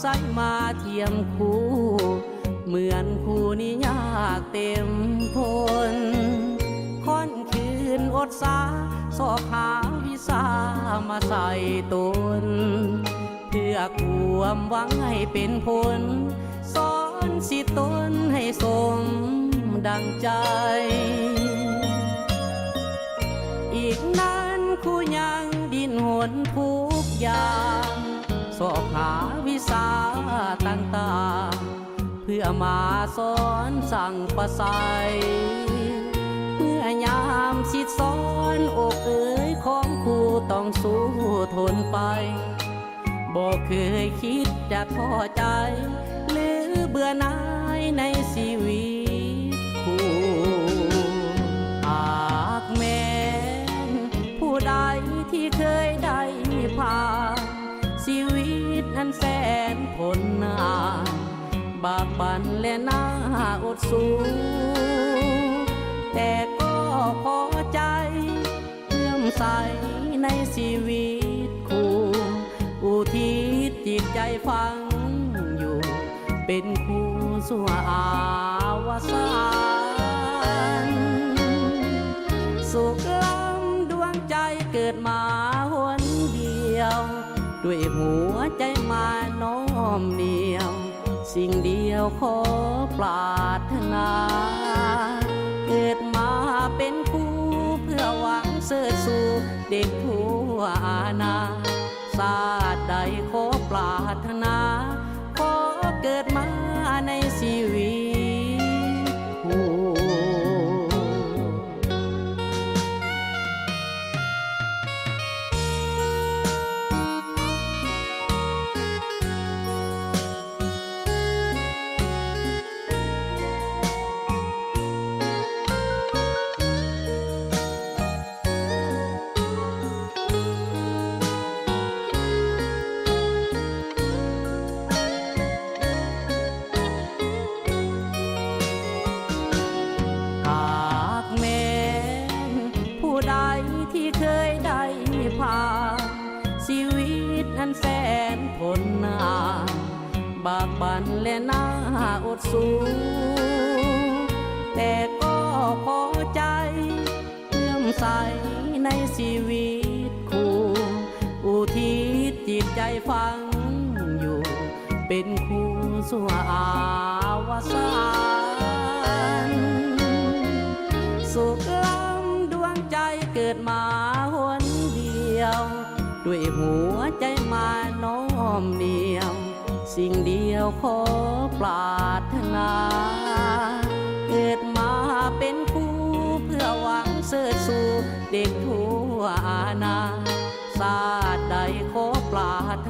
ใสมาเทียมคู่เหมือนคู่นี้ยากเต็มทนค่อนคืนอดสาสอบหาวิสามาใส่ตนเพื่อความหวังให้เป็นผลสอนสิตนให้สมดังใจอีกนั้นคู่ยังดิ้นหนทุกอย่างสอบหาวิสาต่างๆเพื่อมาสอนสั่งประใสเมื่อยามสิสอนอกเอ๋ยของคู่ต้องสู้ทนไปบอกเคยคิดจะท้อใจหรือเบื่อหน่ายในชีวิตคู่หากแม้นผู้ใดที่เคยได้ผ่านชีวิตอันแสนทนนานบากบั่นและน่าอดสู้แต่ก็พอใจเลื่อมใสในชีวิตคู่อุทิศจิตใจฟังอยู่เป็นคู่สู่อาวสานสุขล้ำดวงใจเกิดมาหนเดียวด้วยหัวใจมาน้อมเนียมสิ่งเดียวขอปรารถนาเกิดมาเป็นคู่เพื่อหวังเสิร์ชสู่เด็กทั่วอาณาศาสตร์ใดขอปรารถนาขอเกิดมาในชีวิตคู่ที่เคยได้ผ่านชีวิตอันแสนทนนานบากบั่นและน่าอดสู้แต่ก็พอใจเลื่อมใสในชีวิตคู่อุทิศจิตใจฟังอยู่เป็นคู่สู่อาวสานสุขล้ำดวงใจเกิดมาหนเดียวด้วยหัวใจมาน้อมเนียมสิ่งเดียวขอปรารถนาเกิดมาเป็นคู่เพื่อหวังเสิร์ชสู่เด็กทั่วอาณาศาสตร์ใดขอปรารถ